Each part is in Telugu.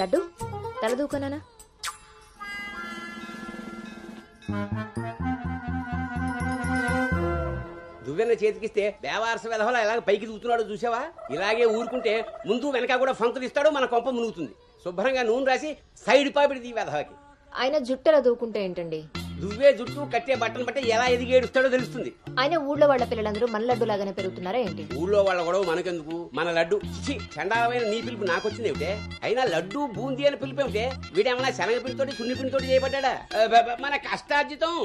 లడ్డు తల దూకనానా? దువ్వెన్న చేతికిస్తే దేవారస వెధవలా ఇలాగ పైకి దూకుతున్నాడు చూసావా? ఇలాగే ఊరుకుంటే ముందు వెనక కూడా ఫంకులు ఇస్తాడు, మన కొంప మునుగుతుంది. శుభ్రంగా నూనె రాసి సైడ్ పాపిడి ఈ వెధవకి. ఆయన జుట్టెలా దూకుంటే ఏంటండి? దువ్వే జుట్టు కట్టే బట్టను బట్టి ఎలా ఎదిగేడుస్తాడో తెలుస్తుంది. ఆయన ఊళ్ళో వాళ్ళ పిల్లలందరూ మన లడ్డు లాగానే పెరుగుతున్నారా ఏంటి? ఊళ్ళో వాళ్ళ గొడవ మనకెందుకు? మన లడ్డు చండాలమైన నీ పిలుపు నాకొచ్చింది ఏమిటే? అయినా లడ్డు బూందీ అని పిలుపు ఏమిటే? వీడేమన్నా శనగ పిండితోటి సున్ని పిండితోటి చేయబడ్డా? మన కష్టార్జితం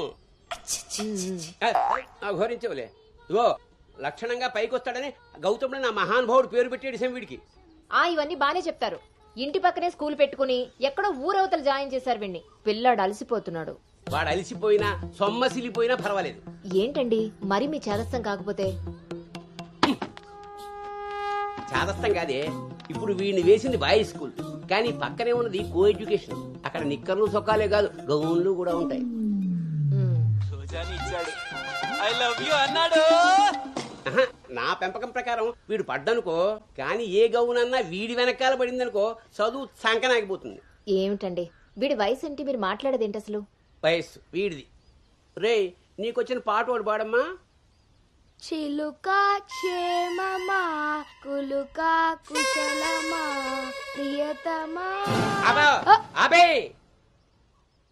ఘోరించవులే. ఇగో లక్షణంగా పైకొస్తాడని గౌతముడు నా మహానుభావుడు పేరు పెట్టాడు వీడికి. ఇవన్నీ బానే చెప్తారు. ఇంటి పక్కనే స్కూల్ పెట్టుకుని ఎక్కడో ఊరవతలు జాయిన్ చేశారు వీడిని. పిల్లాడు అలసిపోతున్నాడు. వాడు అలిసిపోయినా సొమ్మసిలిపోయినా పర్వాలేదు. ఏంటండి మరి మీ చేదస్తం కాకపోతే? చాదస్తం కాదే, ఇప్పుడు వీడిని వేసింది బాయ్స్ స్కూల్, కానీ పక్కనే ఉన్నది కో ఎడ్యుకేషన్. అక్కడ నిక్కర్లు సొక్కాలే కాదు, గౌన్లు కూడా ఉంటాయి. నా పెంపకం ప్రకారం వీడు పడ్డనుకో, కానీ ఏ గౌనన్నా వీడి వెనకాల పడిందనుకో చదువు సంకనాగిపోతుంది. ఏమిటండి వీడి వయసు ఏంటి? మీరు మాట్లాడేది ఏంటి అసలు? వయస్సు వీడిది. రే నీకొచ్చిన పాట వాడు పాడమ్మా. చిలుకా క్షేమమా కులుకా కుశలమా ప్రియతమా. అబే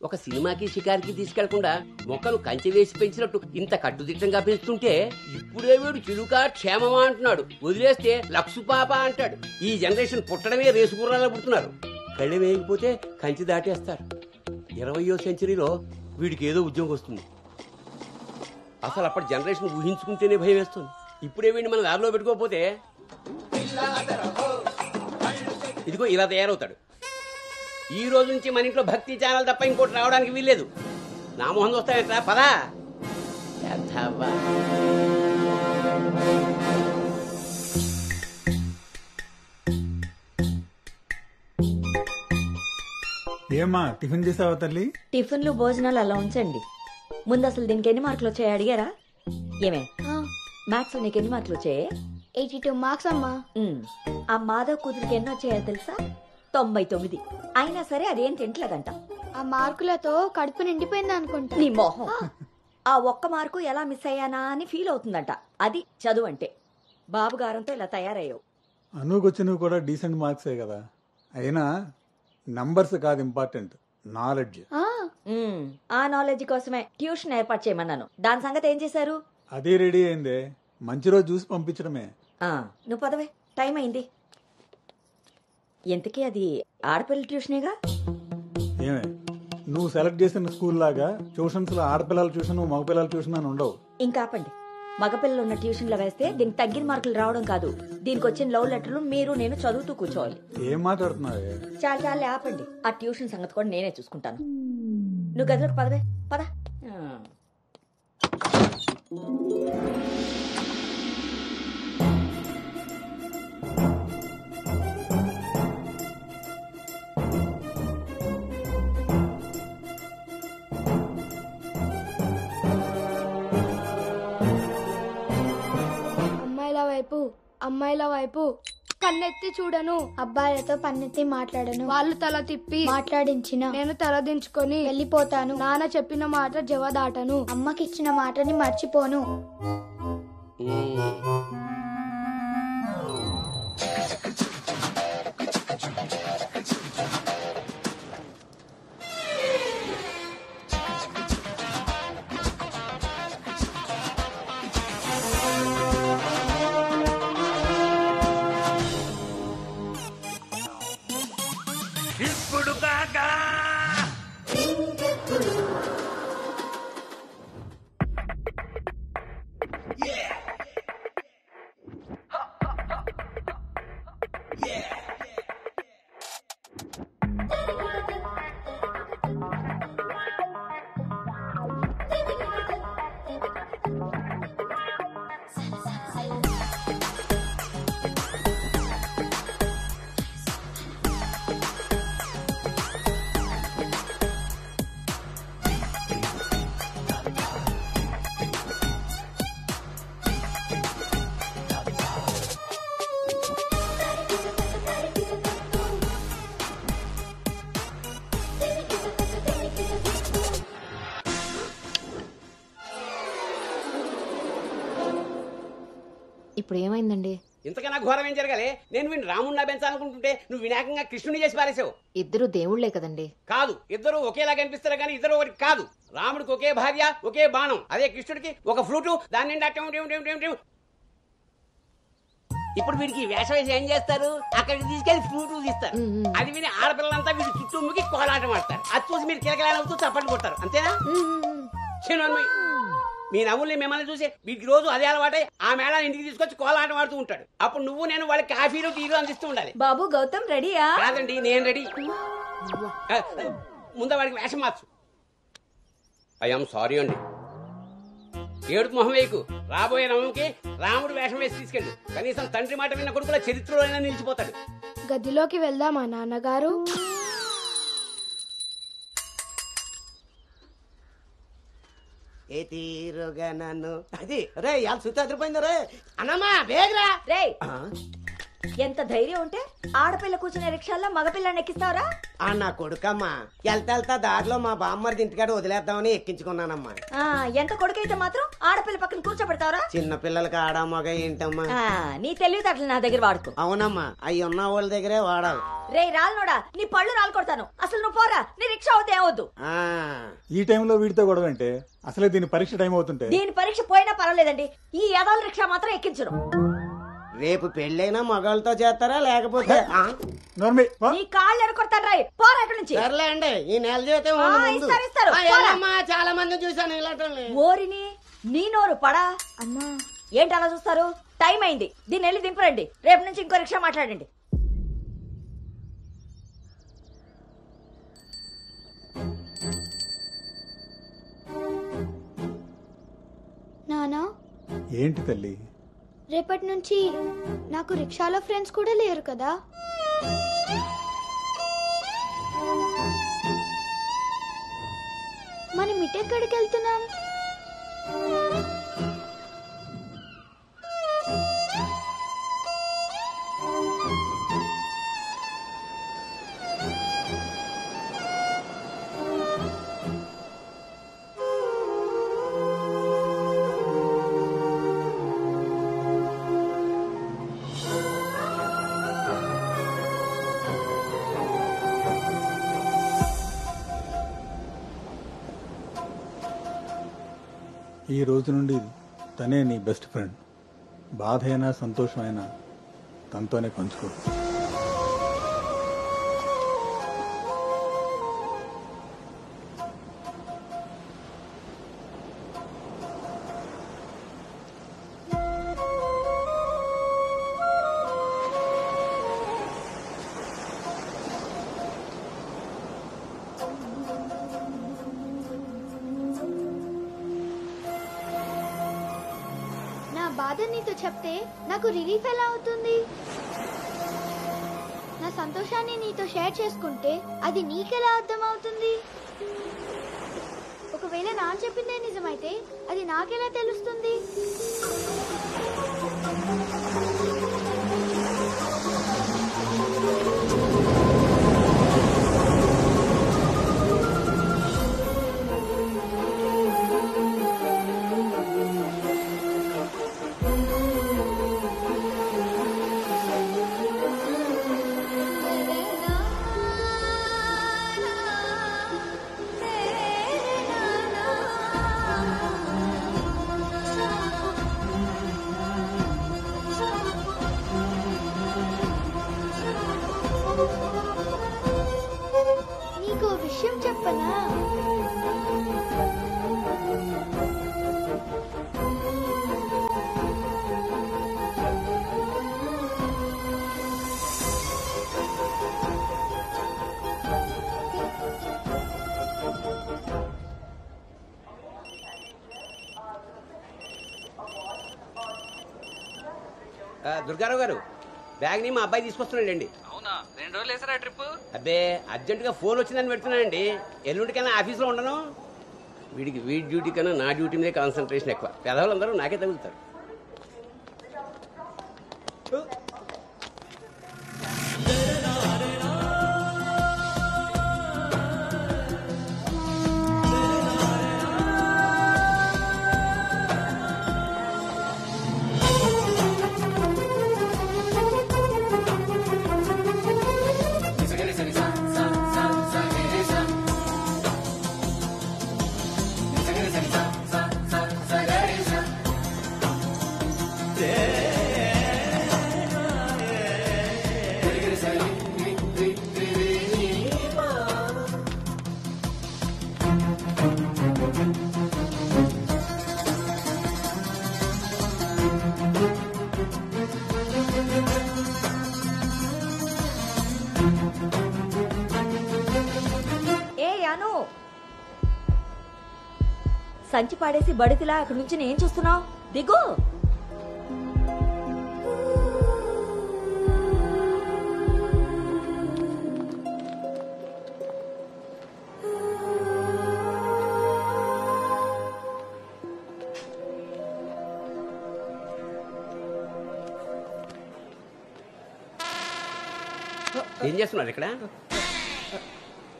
ఒక సినిమాకి షికారికి తీసుకెళ్లకుండా మొక్కలు కంచె వేసి పెంచినట్టు ఇంత కట్టుదిట్టంగా పెంచుతుంటే ఇప్పుడే వీడు చిలుకా క్షేమమా అంటున్నాడు. వదిలేస్తే లక్సు పాప అంటాడు. ఈ జనరేషన్ పుట్టడమే రేసుగుర్రాలా పుడుతున్నారు. కళ్ళె వేయకపోతే కంచె దాటేస్తారు. 20వ సెంచరీలో వీడికి ఏదో ఉద్యోగం వస్తుంది. అసలు అప్పటి జనరేషన్ ఊహించుకుంటేనే భయం వేస్తుంది. ఇప్పుడే వీడిని మన దారిలో పెట్టుకోకపోతే ఇదిగో ఇలా తయారవుతాడు. ఈ రోజు నుంచి మన ఇంట్లో భక్తి ఛానల్ తప్ప ఇంకోటి రావడానికి వీల్లేదు. నా మొహం వస్తాయంట పదా. ఏమా టిఫిన్ చేసావా తల్లి? టిఫిన్లు భోజనాలు అలా ఉంచండి. ముందు అసలు దీనికి ఎన్ని మార్కులు వచ్చాయి అడిగారా? ఏమే మ్యాథ్స్ నీకు ఎన్ని మార్కులు వచ్చాయి? 82 మార్క్స్ అమ్మా. ఆ మాధవ్ కూతురికి ఎన్ని వచ్చాయో తెలుసా? 99. అయినా సరే అదేం తింటలేదంట. ఆ మార్కులతో కడుపు నిండిపోయింది అనుకుంటా. నీ మోహం. ఆ ఒక్క మార్కు ఎలా మిస్ అయ్యానా అని ఫీల్ అవుతుందంట. అది చదువు అంటే. బాబు గారంతో ఇలా తయారయ్యావు. అనుకొచ్చినవి కూడా డీసెంట్ మార్క్సే కదా. అయినా నంబర్స్ కాదు ఇంపార్టెంట్, నాలెడ్జ్. ఆ నాలెడ్జ్ కోసమే ట్యూషన్ ఏర్పాటు చేయమన్నాను. దాని సంగతి ఏం చేశారు? అదే రెడీ అయిందే, మంచి రోజు చూసి పంపించడమే. నువ్వు పదవే, టైం అయింది. ఎంతకీ అది ఆడపిల్ల ట్యూషనేగా? ఏమే నువ్వు సెలెక్ట్ చేసిన స్కూల్ లాగా ట్యూషన్స్ లో ఆడపిల్లల ట్యూషన్ మగపిల్లల ట్యూషన్ అని ఉండవు. ఇంకా ఆపండి. మగపిల్లలు ఉన్న ట్యూషన్లో వేస్తే దీనికి తగ్గిన మార్కులు రావడం కాదు, దీనికి వచ్చిన లవ్ లెటర్లు మీరు నేను చదువుతూ కూర్చోవాలి. ఏం మాట్లాడుతున్నావే? చాలా ఆపండి. ఆ ట్యూషన్ సంగతి కూడా నేనే చూసుకుంటాను. నువ్వు గదిలోకి పదవే, పద. అమ్మాయిల వైపు కన్నెత్తి చూడను, అబ్బాయిలతో పన్నెత్తి మాట్లాడను, వాళ్ళు తల తిప్పి మాట్లాడించిన నేను తల దించుకొని వెళ్ళిపోతాను, నాన్న చెప్పిన మాట జవదాటను, అమ్మకిచ్చిన మాటని మర్చిపోను. ఇప్పుడు ఏమైందండి? ఇంతకన్నా ఘోరం ఏం జరగాలి? నేను వీడిని రాముడిని పెంచాలనుకుంటుంటే నువ్వు వినాయకంగా కృష్ణుని చేసి పారేసావు. ఇద్దరు దేవుళ్లే కదండి. కాదు, ఇద్దరు ఒకేలా కనిపిస్తారు కానీ ఇద్దరు ఒకటి కాదు. రాముడికి ఒకే భార్య, ఒకే బాణం. అదే కృష్ణుడికి ఒక ఫ్లూటు, దాని నిండా ఇప్పుడు వీడికి వేషం వేసి ఏం చేస్తారు? అక్కడికి తీసుకెళ్లి ఫ్లూట్ తీస్తారు. అది విని ఆడపిల్లలంతా వీడి చుట్టూ ముగి కోలాటం ఆడతారు. అది చూసి మీరు కిలకిలాడుతూ చప్పట్లు కొడతారు. అంతేనా? మీ నవ్వుల్ని మిమ్మల్ని చూసి వీడికి రోజు అదే అలవాటై ఆ మేళ ఇంటికి తీసుకొచ్చి కోలాటం ఆడుతూ ఉంటాడు. అప్పుడు నువ్వు నేను వాళ్ళకి కాఫీలు టీలు అందిస్తూ ఉండాలి. బాబు గౌతమ్ రెడీయా? కాదండి, నేను రెడీ. ముందు వాడికి వేషం మార్చు. ఐఎమ్ సారీ అండి. ఏడుపు మొహం వేయకు. రాబోయే నవంకి రాముడు వేషం వేసి తీసుకెళ్ళు. కనీసం తండ్రి మాట విన్న కొడుకుల చరిత్రలో అయినా నిలిచిపోతాడు. గదిలోకి వెళ్దామా నాన్నగారు? ఏ తీరుగా నన్ను అది రే ఇవాళ సుత్తి అదిరిపోయింది రే. అన్నమ్మా వేగరా రే. ఎంత ధైర్యం ఉంటే ఆడపిల్ల కూర్చునే రిక్షాల్లో మగపిల్లని ఎక్కిస్తావరా? నా కొడుకమ్మా వెళ్తా దారిలో మా బామ్మర్ది ఇంటికాడ వదిలేద్దామని ఎక్కించుకున్నానమ్మా. ఎంత కొడుకైతే మాత్రం ఆడపిల్ల పక్కన కూర్చోబెడతావరా? చిన్న పిల్లలకి ఆడా మగ ఏంటమ్మా? నీ తెలివితేటలు నా దగ్గర వాడుకో. అవునమ్మా, అవి ఉన్న వాళ్ళ దగ్గరే వాడాలి. రే రాలనోడా, నీ పళ్ళు రాలు కొడతాను. అసలు నువ్వు పోరా, నీ రిక్షా అవుతే ఏవద్దు. ఈ టైంలో వీడితో గొడవ అంటే అసలే దీని పరీక్ష టైం అవుతుంటే. దీని పరీక్ష పోయినా పర్వాలేదండి, ఈ యదాల రిక్షా మాత్రం ఎక్కించరు. రేపు పెళ్ళైనా మగాళ్ళతో చేస్తారా లేకపోతే నీ కాళ్ళు ఎరకొడతాను. రాయ్ పోరా ఇక్కడి నుంచి. సర్లేండి, ఈ నెల జీతం ఇస్తారు. చాలా మంది చూసాను ఇలా. ఓరిని నీ నోరు పడా. అమ్మా ఏంటి అలా చూస్తారు? టైం అయింది, దీన్ని వెళ్ళి దింపరండి. రేపు నుంచి ఇంకో రిక్షా మాట్లాడండి. నానా ఏంటి తల్లి? రేపటి నుంచి నాకు రిక్షాలో ఫ్రెండ్స్ కూడా లేరు కదా? మనం ఇటెక్కడికి వెళ్తున్నాం? ఈ రోజు నుండి తనే నీ బెస్ట్ ఫ్రెండ్. బాధ అయినా సంతోషమైనా తనతోనే పంచుకో. బాధ నీతో చెప్తే నాకు రిలీఫ్ ఎలా అవుతుంది? నా సంతోషాన్ని నీతో షేర్ చేసుకుంటే అది నీకెలా అర్థం అవుతుంది? ఒకవేళ నా చెప్పిందే నిజమైతే అది నాకెలా తెలుస్తుంది? నీకు విషయం చెప్పనా? దుర్గారావు గారు, బ్యాగ్ ని మా అబ్బాయి తీసుకొస్తున్నాడండి. అవునా? 2 రోజులు వేసారా ట్రిప్? అబ్బే, అర్జెంటుగా ఫోన్ వచ్చిందని పెడుతున్నానండి. ఎల్లుండికైనా ఆఫీస్లో ఉండను. వీడి డ్యూటీ కన్నా నా డ్యూటీ మీద కాన్సన్ట్రేషన్ ఎక్కువ. పెదవులందరూ నాకే తగులుతారు. సంచి పాడేసి బడితిలా అక్కడి నుంచి ఏం చూస్తున్నావు? దిగు. ఏం చేస్తున్నారు ఇక్కడ?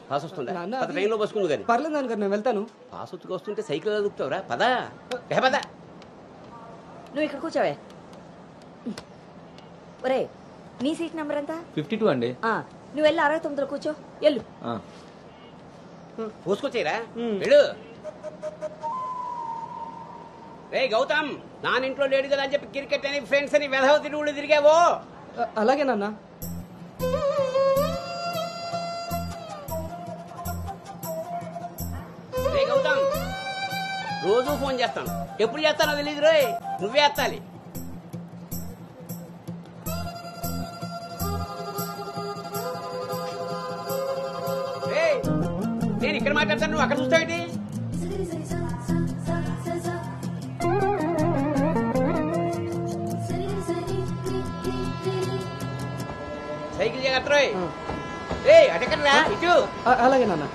పాస్ వస్తుందా? నాన్న, పద, ట్రైన్లో బసుకుంది కానీ. పర్లేదు నాన్నగారు, నేను వెళ్తాను. పాస్ ఉత్తుకు వస్తుంటే సైకిల్ ఎలా దుక్కుతావురా? పదా పద. నువ్వు ఇక్కడ కూర్చోవే. ఒరే, నీ సీట్ నెంబర్ ఎంత? 52 అండి. నువ్వు వెళ్ళి 69లో కూర్చో. వెళ్ళు. పోసుకొచ్చేయరా, వెళ్ళు. రే గౌతమ్, నానింట్లో లేడు కదా అని చెప్పి క్రికెట్ అని ఫ్రెండ్స్ అని వెధవ తిరుగుళ్ళు తిరిగావో. అలాగే నాన్న. రే గౌతమ్, రోజు ఫోన్ చేస్తాను, ఎప్పుడు చేస్తానో తెలియదు రోయ్, నువ్వే ఎత్తాలి. రేయ్, నేను ఇక్కడ మాట్లాడతాను, నువ్వు అక్కడ చూస్తావేంటి? సైకిల్ జాగ్రత్త రోయ్. రే అటెక్కడరా, ఇటు. అలాగే నాన్న.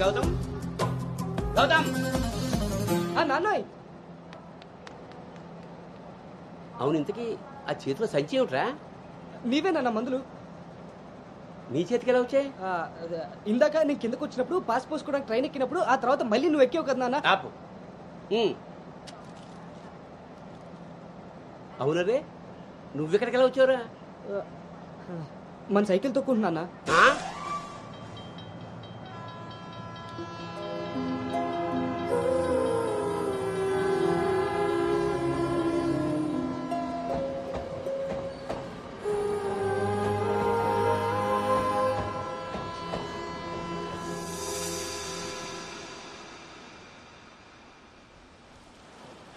గౌతమ్, గౌతమ్. నాన్నోయ్, అవును, ఇంతకీ ఆ చేతిలో సంచి ఏమిట్రా? నీవేనా మందులు? నీ చేతికి ఎలా వచ్చాయి? ఇందాక నేను కిందకు వచ్చినప్పుడు పాస్ పోసుకోవడానికి ట్రైన్ ఎక్కినప్పుడు, ఆ తర్వాత మళ్ళీ నువ్వు ఎక్కావు కదా నాన్న. ఆపు. అవునరే, నువ్వెక్కడికి ఎలా వచ్చావురా? మన సైకిల్ తొక్కుంటున్నా.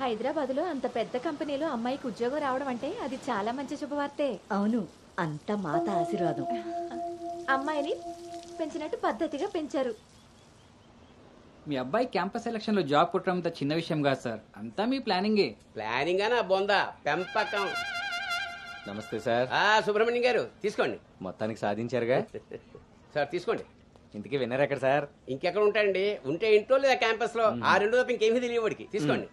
హైదరాబాద్ లో అంత పెద్ద కంపెనీలో అమ్మాయికి ఉద్యోగం రావడం అంటే అది చాలా మంచి శుభవార్తే. అవును, అంతా మాత ఆశీర్వాదం. అమ్మాయిని పెంచినట్టు పద్ధతిగా పెంచారు. మీ అబ్బాయి క్యాంపస్ సెలక్షన్ లో జాబ్ కొట్టడం చిన్న విషయం కాదు సార్, అంతా మీ ప్లానింగే. ప్లానింగ్ అనా బొందా పెంపకం. నమస్తే సార్. సుబ్రహ్మణ్యం గారు తీసుకోండి. మొత్తానికి సాధించారుగా సార్ తీసుకోండి. ఇంతకీ విన్నర్ ఎక్కడ సార్? ఇంకెక్కడ ఉంటాయండి, ఉంటే ఇంట్లో లేదా క్యాంపస్ లో. ఆ రెండు తప్ప ఇంకేమీ తెలియవాడికి. తీసుకోండి.